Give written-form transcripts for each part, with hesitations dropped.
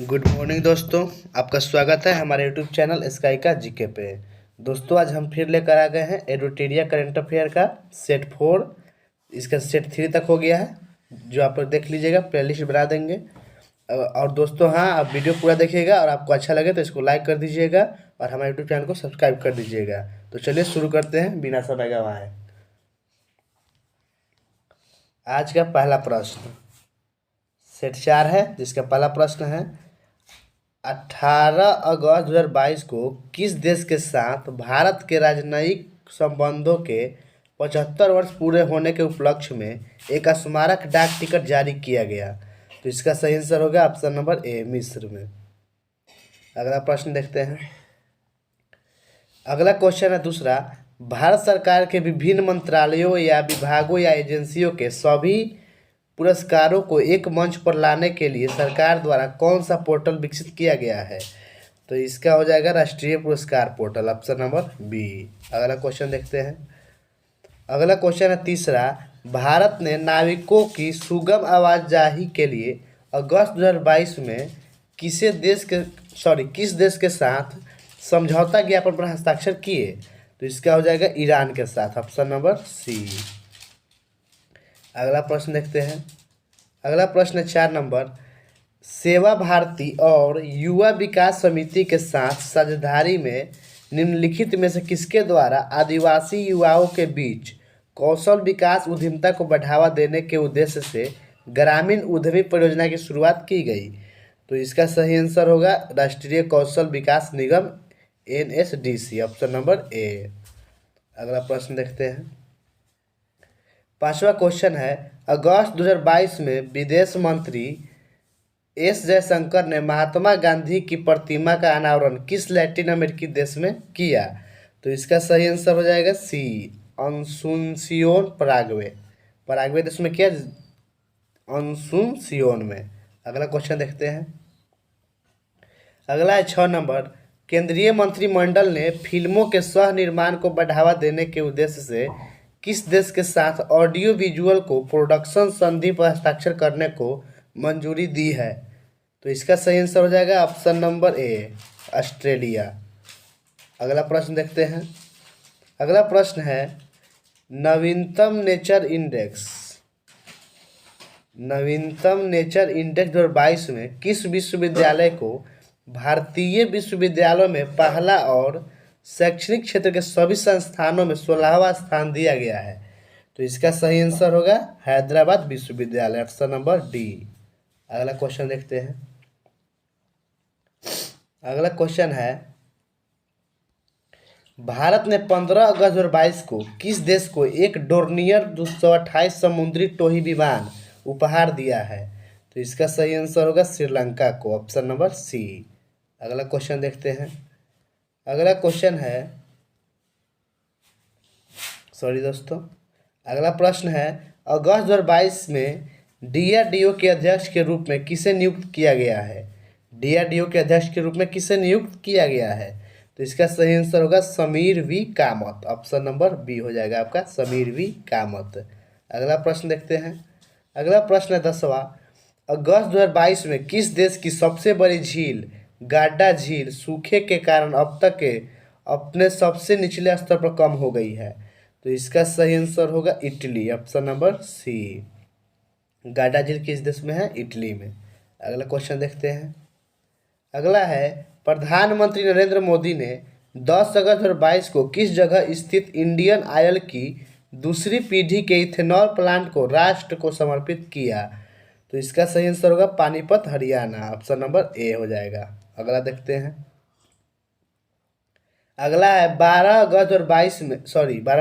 Good morning दोस्तों। आपका स्वागत है हमारे यूट्यूब चैनल स्काई का जीके पे। दोस्तों आज हम फिर लेकर आ गए हैं एडोटेरिया करंट अफेयर का सेट 4। इसका सेट 3 तक हो गया है, जो आप लोग देख लीजिएगा, प्लेलिस्ट बना देंगे। और दोस्तों हाँ, आप वीडियो पूरा देखिएगा और आपको अच्छा लगे तो इसको लाइक कर दीजिएगा और हमारे यूट्यूब चैनल को सब्सक्राइब कर दीजिएगा। तो चलिए शुरू करते हैं बिना समय गवाए। आज का पहला प्रश्न सेट 4 है, जिसका पहला प्रश्न है 18 अगस्त 2022 को किस देश के साथ भारत के राजनयिक संबंधों के 75 वर्ष पूरे होने के उपलक्ष्य में एक स्मारक डाक टिकट जारी किया गया? तो इसका सही आंसर होगा ऑप्शन नंबर ए, मिस्र में। अगला प्रश्न देखते हैं। अगला क्वेश्चन है दूसरा, भारत सरकार के विभिन्न मंत्रालयों या विभागों या एजेंसियों के सभी पुरस्कारों को एक मंच पर लाने के लिए सरकार द्वारा कौन सा पोर्टल विकसित किया गया है? तो इसका हो जाएगा राष्ट्रीय पुरस्कार पोर्टल, ऑप्शन नंबर बी। अगला क्वेश्चन देखते हैं। अगला क्वेश्चन है तीसरा, भारत ने नाविकों की सुगम आवाजाही के लिए अगस्त 2022 में किस देश के साथ समझौता ज्ञापन पर हस्ताक्षर किए? तो इसका हो जाएगा ईरान के साथ, ऑप्शन नंबर सी। अगला प्रश्न देखते हैं। अगला प्रश्न है 4 नंबर, सेवा भारती और युवा विकास समिति के साथ साझेदारी में निम्नलिखित में से किसके द्वारा आदिवासी युवाओं के बीच कौशल विकास उद्यमिता को बढ़ावा देने के उद्देश्य से ग्रामीण उद्यमी परियोजना की शुरुआत की गई? तो इसका सही आंसर होगा राष्ट्रीय कौशल विकास निगम NSDC, ऑप्शन नंबर ए। अगला प्रश्न देखते हैं। पांचवा क्वेश्चन है, अगस्त 2022 में विदेश मंत्री एस जयशंकर ने महात्मा गांधी की प्रतिमा का अनावरण किस लैटिन अमेरिकी देश में किया? तो इसका सही आंसर हो जाएगा सी, अनसुनसियोन पराग्वे। पराग्वे देश में किया, अनसुनसियोन में। अगला क्वेश्चन देखते हैं। अगला है 6 नंबर, केंद्रीय मंत्रिमंडल ने फिल्मों के सह निर्माण को बढ़ावा देने के उद्देश्य से किस देश के साथ ऑडियो विजुअल को प्रोडक्शन संधि पर हस्ताक्षर करने को मंजूरी दी है? तो इसका सही आंसर हो जाएगा ऑप्शन नंबर ए, ऑस्ट्रेलिया। अगला प्रश्न देखते हैं। अगला प्रश्न है नवीनतम नेचर इंडेक्स 2022 में किस विश्वविद्यालय को भारतीय विश्वविद्यालयों में पहला और शैक्षणिक क्षेत्र के सभी संस्थानों में 16वां स्थान दिया गया है? तो इसका सही आंसर होगा हैदराबाद विश्वविद्यालय, ऑप्शन नंबर डी। अगला क्वेश्चन देखते हैं। अगला क्वेश्चन है, भारत ने 15 अगस्त 2022 को किस देश को एक डोर्नियर 228 समुद्री टोही विमान उपहार दिया है? तो इसका सही आंसर होगा श्रीलंका को, ऑप्शन नंबर सी। अगला क्वेश्चन देखते हैं। अगला क्वेश्चन है, अगला प्रश्न है, अगस्त 2022 में DRDO के अध्यक्ष के रूप में किसे नियुक्त किया गया है? DRDO के अध्यक्ष के रूप में किसे नियुक्त किया गया है? तो इसका सही आंसर होगा Sameer V Kamath, option number B हो जाएगा आपका, समीर वी कामत। अगला प्रश्न देखते हैं। अगला प्रश्न है 10वां, अगस्त 2022 में किस देश की सबसे बड़ी झील गाड्डा झील सूखे के कारण अब तक के अपने सबसे निचले स्तर पर कम हो गई है? तो इसका सही आंसर होगा इटली, ऑप्शन नंबर सी। गाड्डा झील किस देश में है? इटली में। अगला क्वेश्चन देखते हैं। अगला है, प्रधानमंत्री नरेंद्र मोदी ने 10 अगस्त 2022 को किस जगह स्थित इंडियन ऑयल की दूसरी पीढ़ी के इथेनॉल प्लांट को राष्ट्र को समर्पित किया? तो इसका सही आंसर होगा पानीपत, हरियाणा, ऑप्शन नंबर ए हो जाएगा। अगला देखते हैं। अगला है 12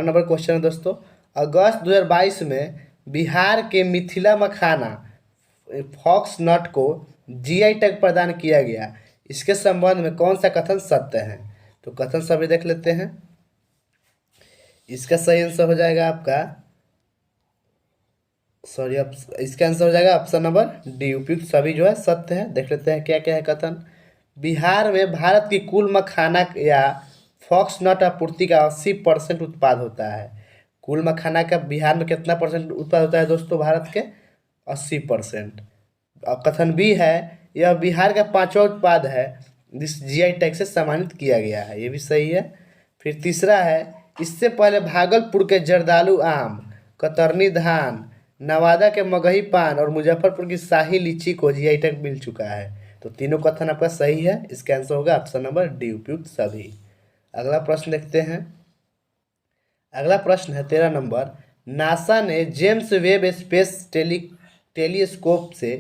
नंबर क्वेश्चन है दोस्तों। अगस्त 2022 में बिहार के मिथिला मखाना फॉक्स नट को GI टैग प्रदान किया गया, इसके संबंध में कौन सा कथन सत्य है? तो कथन सभी देख लेते हैं। इसका सही आंसर हो जाएगा आपका इसका आंसर हो जाएगा ऑप्शन नंबर डी, उपयुक्त सभी जो है सत्य है। देख लेते हैं क्या क्या है कथन। बिहार में भारत की कुल मखाना या फॉक्स नट आपूर्ति का 80% उत्पाद होता है। कुल मखाना का बिहार में कितना परसेंट उत्पाद होता है दोस्तों? भारत के 80%। कथन बी है, यह बिहार का 5वां उत्पाद है जिस जीआई टैग से सम्मानित किया गया है, ये भी सही है। फिर तीसरा है, इससे पहले भागलपुर के जर्दालू आम, कतरनी धान, नवादा के मगही पान और मुजफ्फरपुर की शाही लीची को जीआई टैग मिल चुका है। तो तीनों कथन आपका सही है, इसका आंसर होगा ऑप्शन नंबर डी, उपयुक्त सभी। अगला प्रश्न देखते हैं। अगला प्रश्न है 13 नंबर। नासा ने जेम्स वेब स्पेस टेलीस्कोप से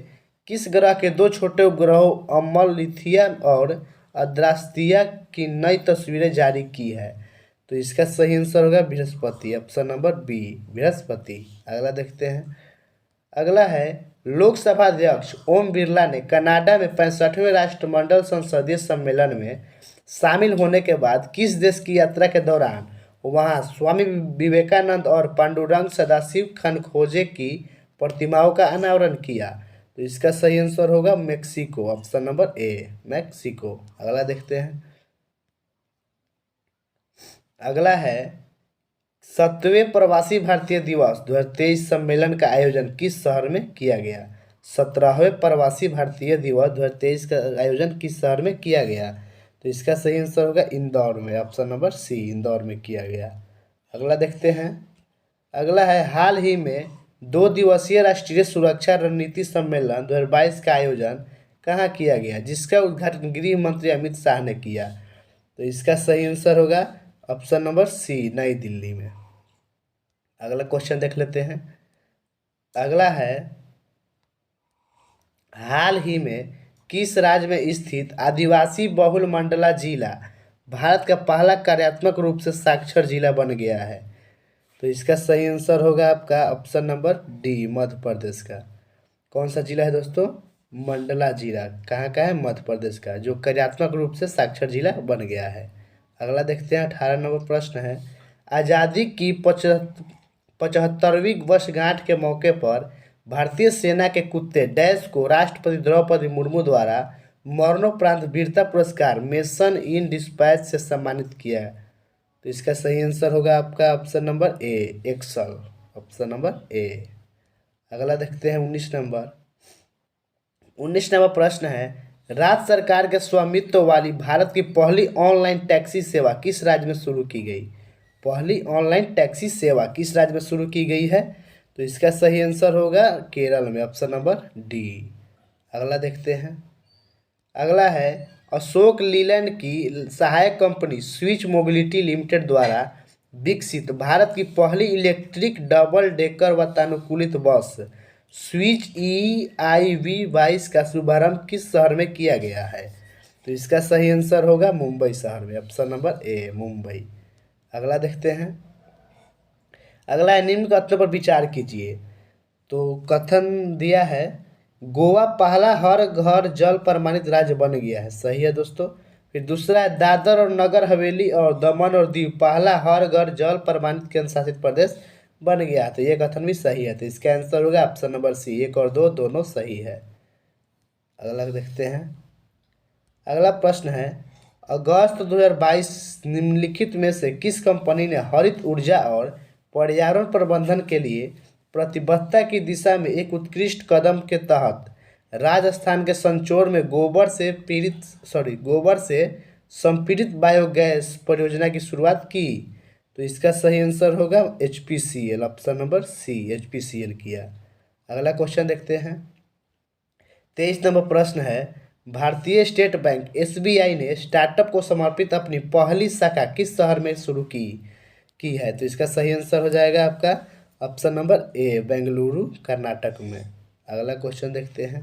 किस ग्रह के 2 छोटे उपग्रहों अमलथिया और अद्रास्तिया की नई तस्वीरें जारी की है? तो इसका सही आंसर होगा Brihaspati, option number B, Brihaspati. अगला देखते हैं। अगला है, लोकसभा अध्यक्ष ओम बिरला ने कनाडा में 65वें राष्ट्रमंडल संसदीय सम्मेलन में शामिल होने के बाद किस देश की यात्रा के दौरान वहां स्वामी विवेकानंद और पांडुरंग सदाशिव खनखोजे की प्रतिमाओं का अनावरण किया? तो इसका सही आंसर होगा मेक्सिको, ऑप्शन नंबर ए, मेक्सिको। अगला देखते हैं। अगला है, 7वें प्रवासी भारतीय दिवस 2023 सम्मेलन का आयोजन किस शहर में किया गया? 17वें प्रवासी भारतीय दिवस 2023 का आयोजन किस शहर में किया गया? तो इसका सही आंसर होगा इंदौर में, ऑप्शन नंबर सी, इंदौर में किया गया। अगला देखते हैं। अगला है, हाल ही में 2 दिवसीय राष्ट्रीय सुरक्षा रणनीति सम्मेलन 2022 का आयोजन कहाँ किया गया, जिसका उद्घाटन गृह मंत्री अमित शाह ने किया? तो इसका सही आंसर होगा ऑप्शन नंबर सी, नई दिल्ली में। अगला क्वेश्चन देख लेते हैं। अगला है, हाल ही में किस राज्य में स्थित आदिवासी बहुल मंडला जिला भारत का पहला कार्यात्मक रूप से साक्षर जिला बन गया है? तो इसका सही आंसर होगा आपका option number D, Madhya Pradesh का। कौन सा जिला है दोस्तों? मंडला जिला। कहाँ का है? मध्य प्रदेश का, जो कार्यात्मक रूप से साक्षर जिला बन गया है। अगला देखते हैं। 18 नंबर प्रश्न है, आज़ादी की 75वीं वर्षगांठ के मौके पर भारतीय सेना के कुत्ते डैश को राष्ट्रपति द्रौपदी मुर्मू द्वारा मरणोपरांत वीरता पुरस्कार मिशन इन डिस्पैच से सम्मानित किया है? तो इसका सही आंसर होगा आपका option number A, Excel, option number A. अगला देखते हैं 19 नंबर। 19 नंबर प्रश्न है, राज्य सरकार के स्वामित्व वाली भारत की पहली ऑनलाइन टैक्सी सेवा किस राज्य में शुरू की गई? पहली ऑनलाइन टैक्सी सेवा किस राज्य में शुरू की गई है? तो इसका सही आंसर होगा केरल में, ऑप्शन नंबर डी। अगला देखते हैं। अगला है, अशोक लीलैंड की सहायक कंपनी स्विच मोबिलिटी लिमिटेड द्वारा विकसित भारत की पहली इलेक्ट्रिक डबल डेकर वातानुकूलित बस स्विच EIV-22 का शुभारंभ किस शहर में किया गया है? तो इसका सही आंसर होगा मुंबई शहर में, ऑप्शन नंबर ए, मुंबई। अगला देखते हैं। अगला है, निम्न कथनों पर विचार कीजिए। तो कथन दिया है, गोवा पहला हर घर जल प्रमाणित राज्य बन गया है, सही है दोस्तों। फिर दूसरा है, दादर और नगर हवेली और दमन और दीव पहला हर घर जल प्रमाणित केंद्र शासित प्रदेश बन गया है, तो ये कथन भी सही है। तो इसका आंसर होगा ऑप्शन नंबर सी, 1 और 2 दोनों सही है। अगला देखते हैं। अगला प्रश्न है, अगस्त 2022 निम्नलिखित में से किस कंपनी ने हरित ऊर्जा और पर्यावरण प्रबंधन के लिए प्रतिबद्धता की दिशा में एक उत्कृष्ट कदम के तहत राजस्थान के संचौर में गोबर से संपीड़ित बायोगैस परियोजना की शुरुआत की? तो इसका सही आंसर होगा HPCL, option number C, HPCL किया। अगला क्वेश्चन देखते हैं। 23 नंबर प्रश्न है, भारतीय स्टेट बैंक SBI ने स्टार्टअप को समर्पित अपनी पहली शाखा किस शहर में शुरू की है? तो इसका सही आंसर हो जाएगा आपका ऑप्शन नंबर ए, बेंगलुरु, कर्नाटक में। अगला क्वेश्चन देखते हैं।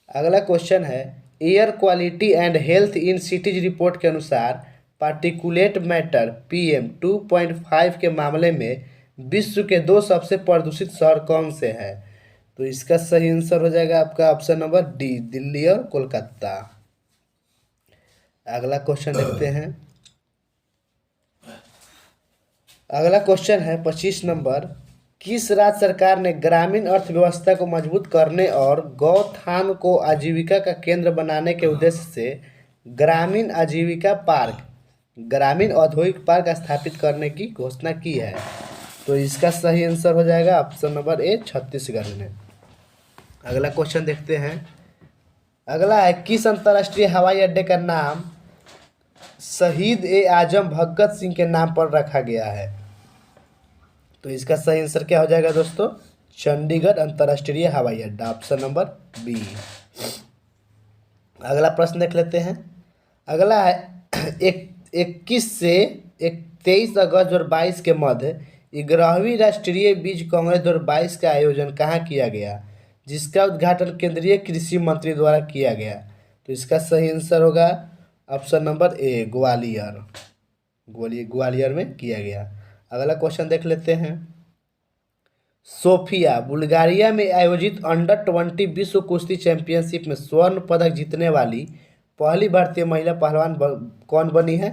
अगला क्वेश्चन है, air quality and health in cities report के अनुसार पार्टिकुलेट मैटर PM 2.5 के मामले में विश्व के 2 सबसे प्रदूषित शहर कौन से हैं? तो इसका सही आंसर हो जाएगा आपका ऑप्शन नंबर डी, दिल्ली और कोलकाता। अगला क्वेश्चन देखते हैं। अगला क्वेश्चन है 25 नंबर, किस राज्य सरकार ने ग्रामीण अर्थव्यवस्था को मजबूत करने और गौथान को आजीविका का केंद्र बनाने के उद्देश्य से ग्रामीण औद्योगिक पार्क स्थापित करने की घोषणा की है? तो इसका सही आंसर हो जाएगा ऑप्शन नंबर ए, छत्तीसगढ़ में। अगला क्वेश्चन देखते हैं। अगला है किस अंतर्राष्ट्रीय हवाई अड्डे का नाम शहीद ए आजम भगत सिंह के नाम पर रखा गया है? तो इसका सही आंसर क्या हो जाएगा दोस्तों? चंडीगढ़ अंतर्राष्ट्रीय हवाई अड्डा, ऑप्शन नंबर बी। अगला प्रश्न देख लेते हैं। अगला है 21 से 23 अगस्त 2022 के मध्य 11वीं राष्ट्रीय बीज कांग्रेस 2022 का आयोजन कहाँ किया गया, जिसका उद्घाटन केंद्रीय कृषि मंत्री द्वारा किया गया? तो इसका सही आंसर होगा ऑप्शन नंबर ए, ग्वालियर। ग्वालियर में किया गया। अगला क्वेश्चन देख लेते हैं। सोफिया बुल्गारिया में आयोजित अंडर-20 विश्व कुश्ती चैंपियनशिप में स्वर्ण पदक जीतने वाली पहली भारतीय महिला पहलवान कौन बनी है?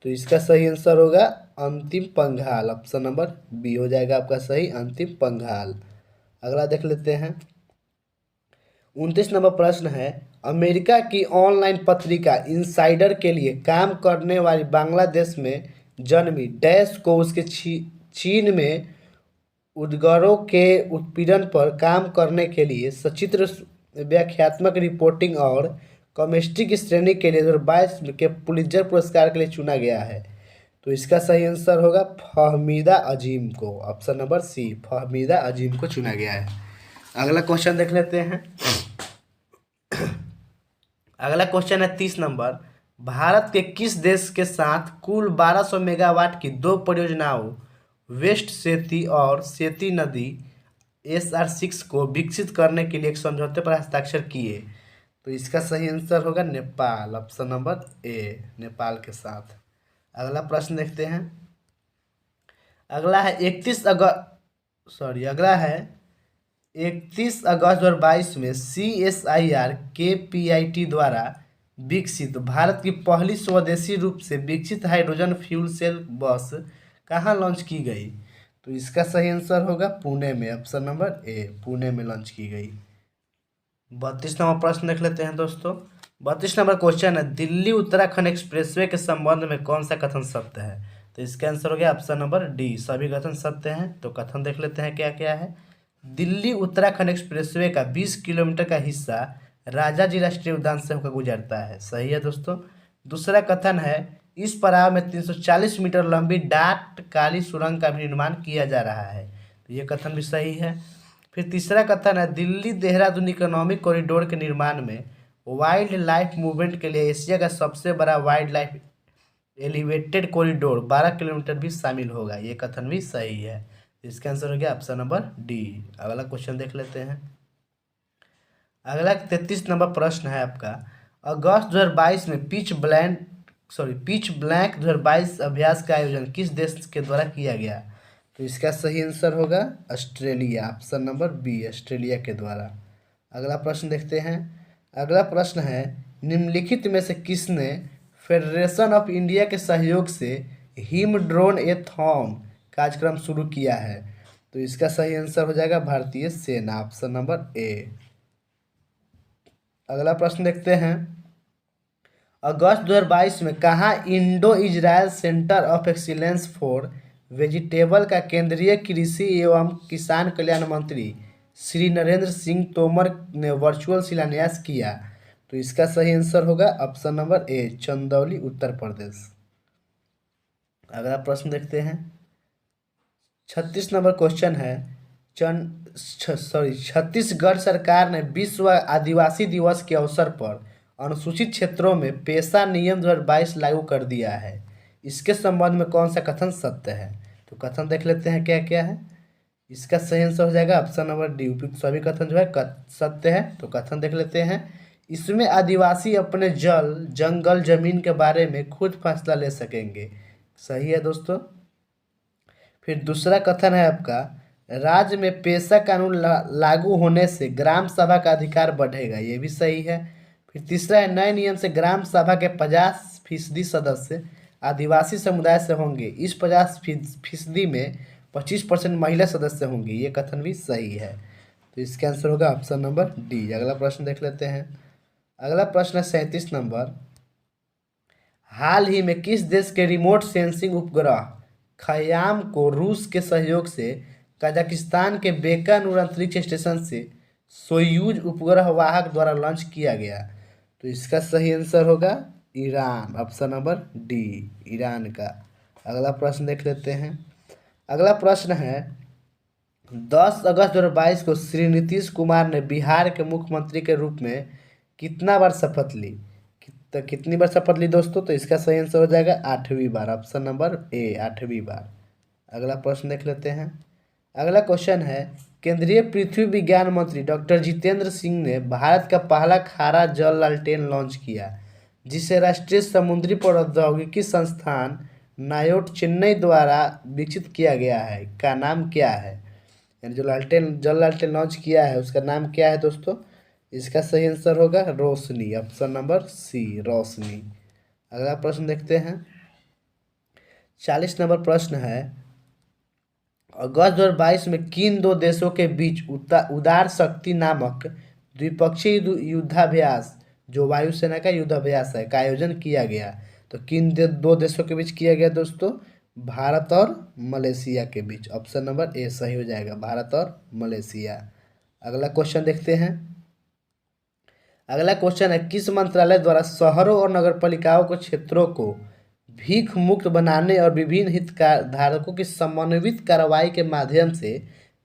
तो इसका सही आंसर होगा अंतिम पंघाल, ऑप्शन नंबर बी हो जाएगा आपका सही, अंतिम पंघाल। अगला देख लेते हैं। 29 नंबर प्रश्न है, अमेरिका की ऑनलाइन पत्रिका इनसाइडर के लिए काम करने वाली बांग्लादेश में जन्मी डैश को उसके चीन में उद्गारों के उत्पीड़न पर काम करने के लिए सचित्र व्याख्यात्मक रिपोर्टिंग और कॉमेस्ट्री की श्रेणी के लिए 2022 के पुलित्जर पुरस्कार के लिए चुना गया है। तो इसका सही आंसर होगा फहमीदा अजीम को, ऑप्शन नंबर सी, फहमीदा अजीम को चुना गया है। अगला क्वेश्चन देख लेते हैं। अगला क्वेश्चन है 30 नंबर, भारत के किस देश के साथ कुल 1200 मेगावाट की दो परियोजनाओं वेस्ट सेती और सेती नदी SR6 को विकसित करने के लिए एक समझौते पर हस्ताक्षर किए? तो इसका सही आंसर होगा नेपाल, ऑप्शन नंबर ए, नेपाल के साथ। अगला प्रश्न देखते हैं। अगला है 31 अगस्त 2022 में CSIR KPIT द्वारा विकसित भारत की पहली स्वदेशी रूप से विकसित हाइड्रोजन फ्यूल सेल बस कहाँ लॉन्च की गई? तो इसका सही आंसर होगा पुणे में, ऑप्शन नंबर ए, पुणे में लॉन्च की गई। 32 नंबर प्रश्न देख लेते हैं दोस्तों। 32 नंबर क्वेश्चन है, दिल्ली उत्तराखंड एक्सप्रेसवे के संबंध में कौन सा कथन सत्य है? तो इसका आंसर हो गया ऑप्शन नंबर डी, सभी कथन सत्य हैं। तो कथन देख लेते हैं क्या क्या है। दिल्ली उत्तराखंड एक्सप्रेसवे का 20 किलोमीटर का हिस्सा राजाजी राष्ट्रीय उद्यान से होकर गुजरता है, सही है दोस्तों। दूसरा कथन है, इस पड़ाव में 340 मीटर लंबी डाट काली सुरंग का भी निर्माण किया जा रहा है, तो ये कथन भी सही है। फिर तीसरा कथन है, दिल्ली देहरादून इकोनॉमिक कॉरिडोर के निर्माण में वाइल्ड लाइफ मूवमेंट के लिए एशिया का सबसे बड़ा wild life elevated corridor 12 kilometre भी शामिल होगा, ये कथन भी सही है। इसका आंसर हो गया ऑप्शन नंबर डी। अगला क्वेश्चन देख लेते हैं। अगला 33 नंबर प्रश्न है आपका, अगस्त 2022 में पिच ब्लैंक 2022 अभ्यास का आयोजन किस देश के द्वारा किया गया? तो इसका सही आंसर होगा Australia, option number B, Australia के द्वारा। अगला प्रश्न देखते हैं। अगला प्रश्न है, निम्नलिखित में से किसने फेडरेशन ऑफ इंडिया के सहयोग से हिम ड्रोन एथॉन कार्यक्रम शुरू किया है? तो इसका सही आंसर हो जाएगा भारतीय सेना, ऑप्शन नंबर ए। अगला प्रश्न देखते हैं। अगस्त 2022 में कहाँ Indo Israel centre of excellence for vegetable का केंद्रीय कृषि एवं किसान कल्याण मंत्री श्री नरेंद्र सिंह तोमर ने वर्चुअल शिलान्यास किया? तो इसका सही आंसर होगा ऑप्शन नंबर ए, चंदौली उत्तर प्रदेश। अगला प्रश्न देखते हैं। 36 नंबर क्वेश्चन है, छत्तीसगढ़ सरकार ने विश्व आदिवासी दिवस के अवसर पर अनुसूचित क्षेत्रों में पेशा नियम 2022 लागू कर दिया है, इसके संबंध में कौन सा कथन सत्य है? तो कथन देख लेते हैं क्या क्या है। इसका सही आंसर हो जाएगा ऑप्शन नंबर डी, उपयुक्त सभी कथन जो है सत्य है। तो कथन देख लेते हैं। इसमें आदिवासी अपने जल जंगल जमीन के बारे में खुद फैसला ले सकेंगे, सही है दोस्तों। फिर दूसरा कथन है आपका, राज्य में पेशा कानून लागू होने से ग्राम सभा का अधिकार बढ़ेगा, ये भी सही है। फिर तीसरा है, नए नियम से ग्राम सभा के 50% सदस्य आदिवासी समुदाय से होंगे, इस 50% में 25% महिला सदस्य होंगे, ये कथन भी सही है। तो इसका आंसर होगा ऑप्शन नंबर डी। अगला प्रश्न देख लेते हैं। अगला प्रश्न है 37 नंबर, हाल ही में किस देश के रिमोट सेंसिंग उपग्रह खयाम को रूस के सहयोग से कजाकिस्तान के बेकानूर अंतरिक्ष स्टेशन से सोयूज उपग्रह वाहक द्वारा लॉन्च किया गया? तो इसका सही आंसर होगा Iran, option number D, Iran का। अगला प्रश्न देख लेते हैं। अगला प्रश्न है 10 अगस्त 2022 को श्री नीतीश कुमार ने बिहार के मुख्यमंत्री के रूप में कितना बार शपथ ली? कितनी बार शपथ ली दोस्तों? तो इसका सही आंसर हो जाएगा 8वीं बार, ऑप्शन नंबर ए, 8वीं बार। अगला प्रश्न देख लेते हैं। अगला क्वेश्चन है केंद्रीय पृथ्वी विज्ञान मंत्री डॉक्टर जितेंद्र सिंह ने भारत का पहला खारा जल लालटेन लॉन्च किया, जिसे राष्ट्रीय समुद्री प्रौद्योगिकी संस्थान नायोट चेन्नई द्वारा विकसित किया गया है, का नाम क्या है? यानी जो जल लालटेन लॉन्च किया है उसका नाम क्या है दोस्तों? इसका सही आंसर होगा रोशनी, ऑप्शन नंबर सी, रोशनी। अगला प्रश्न देखते हैं। 40 नंबर प्रश्न है अगस्त 2022 में किन दो देशों के बीच उदार शक्ति नामक द्विपक्षीय युद्धाभ्यास, जो वायुसेना का युद्धाभ्यास है, का आयोजन किया गया? तो किन दो देशों के बीच किया गया दोस्तों? भारत और मलेशिया के बीच, ऑप्शन नंबर ए सही हो जाएगा, भारत और मलेशिया। अगला क्वेश्चन देखते हैं। अगला क्वेश्चन है किस मंत्रालय द्वारा शहरों और नगरपालिकाओं के क्षेत्रों को भीख मुक्त बनाने और विभिन्न हितधारकों की समन्वित कार्रवाई के माध्यम से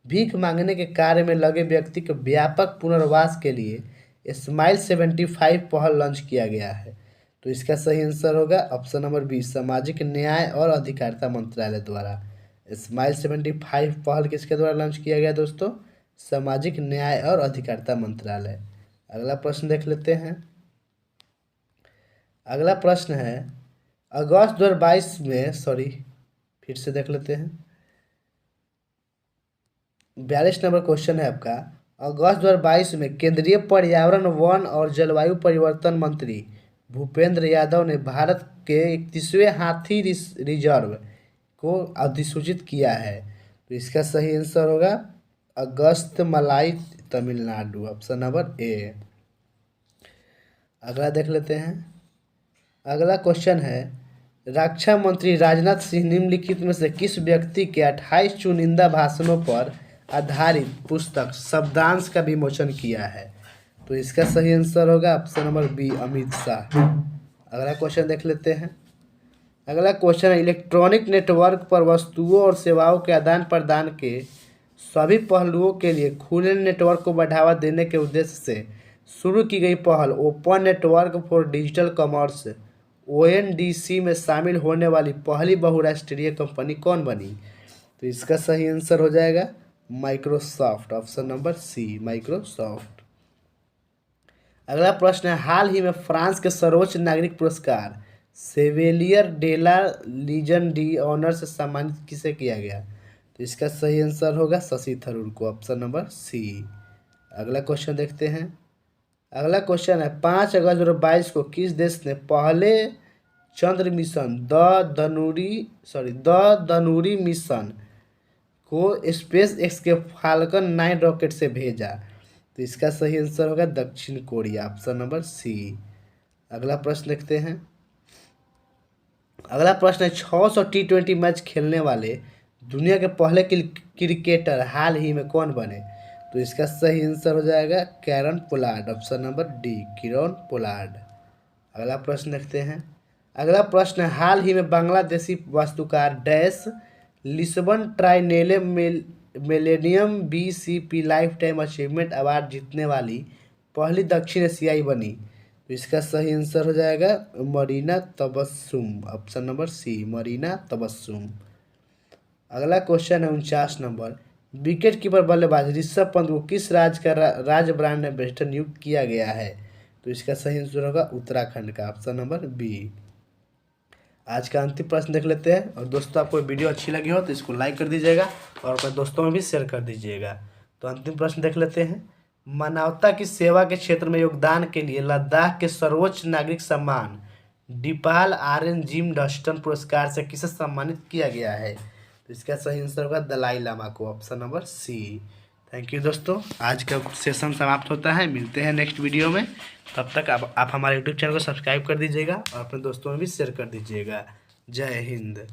भीख मांगने के कार्य में लगे व्यक्ति के व्यापक पुनर्वास के लिए स्माइल 75 पहल लॉन्च किया गया है? तो इसका सही आंसर होगा ऑप्शन नंबर बी, सामाजिक न्याय और अधिकारिता मंत्रालय द्वारा। स्माइल 75 पहल किसके द्वारा लॉन्च किया गया दोस्तों? सामाजिक न्याय और अधिकारिता मंत्रालय। अगला प्रश्न देख लेते हैं। अगला प्रश्न है अगस्त 2022 में फिर से देख लेते हैं। 42 नंबर क्वेश्चन है आपका। अगस्त 2022 में केंद्रीय पर्यावरण, वन और जलवायु परिवर्तन मंत्री भूपेंद्र यादव ने भारत के 31वें हाथी रिजर्व को अधिसूचित किया है। तो इसका सही आंसर होगा अगस्त मलाई, तमिलनाडु, ऑप्शन नंबर ए। अगला देख लेते हैं। अगला क्वेश्चन है रक्षा मंत्री राजनाथ सिंह निम्नलिखित में से किस व्यक्ति के 28 चुनिंदा भाषणों पर आधारित पुस्तक शब्दांश का विमोचन किया है? तो इसका सही आंसर होगा option number B, Amit Shah. अगला क्वेश्चन देख लेते हैं। अगला क्वेश्चन है इलेक्ट्रॉनिक नेटवर्क पर वस्तुओं और सेवाओं के आदान प्रदान के सभी पहलुओं के लिए खुले नेटवर्क को बढ़ावा देने के उद्देश्य से शुरू की गई पहल open network for digital commerce ONDC में शामिल होने वाली पहली बहुराष्ट्रीय कंपनी कौन बनी? तो इसका सही आंसर हो जाएगा Microsoft, option number C, Microsoft. अगला प्रश्न है हाल ही में फ्रांस के सर्वोच्च नागरिक पुरस्कार सेवेलियर डेला लीजन डी ऑनर से सम्मानित किसे किया गया? तो इसका सही आंसर होगा शशि थरूर को, ऑप्शन नंबर सी। अगला क्वेश्चन देखते हैं। अगला क्वेश्चन है 5 अगस्त 2022 को किस देश ने पहले चंद्र मिशन द धनुरी मिशन को स्पेस एक्स के फाल्कन 9 रॉकेट से भेजा? तो इसका सही आंसर होगा दक्षिण कोरिया, ऑप्शन नंबर सी। अगला प्रश्न देखते हैं। अगला प्रश्न है 600 T20 मैच खेलने वाले दुनिया के पहले क्रिकेटर हाल ही में कौन बने? तो इसका सही आंसर हो जाएगा Kieron Pollard, option number D, Kieron Pollard. अगला प्रश्न देखते हैं। अगला प्रश्न है हाल ही में बांग्लादेशी वास्तुकार dash Lisbon triennale millennium BCP life time achievement award जीतने वाली पहली दक्षिण एशियाई बनी? तो इसका सही आंसर हो जाएगा Marina Tabassum, option number C, Marina Tabassum. अगला क्वेश्चन है 49 नंबर। विकेट कीपर बल्लेबाज ऋषभ पंत को किस राज्य का राज्य ब्रांड एम्बेसडर नियुक्त किया गया है? तो इसका सही आंसर होगा उत्तराखंड का, ऑप्शन नंबर बी। आज का अंतिम प्रश्न देख लेते हैं। और दोस्तों आपको वीडियो अच्छी लगी हो तो इसको लाइक कर दीजिएगा और अपने दोस्तों में भी शेयर कर दीजिएगा। तो अंतिम प्रश्न देख लेते हैं। मानवता की सेवा के क्षेत्र में योगदान के लिए लद्दाख के सर्वोच्च नागरिक सम्मान डिपाल RN जिम डस्टन पुरस्कार से किसे सम्मानित किया गया है? तो इसका सही आंसर होगा दलाई लामा को, option number C. Thank you दोस्तों, आज का सेशन समाप्त होता है। मिलते हैं नेक्स्ट वीडियो में। तब तक आप हमारे यूट्यूब चैनल को सब्सक्राइब कर दीजिएगा और अपने दोस्तों में भी शेयर कर दीजिएगा। जय हिंद।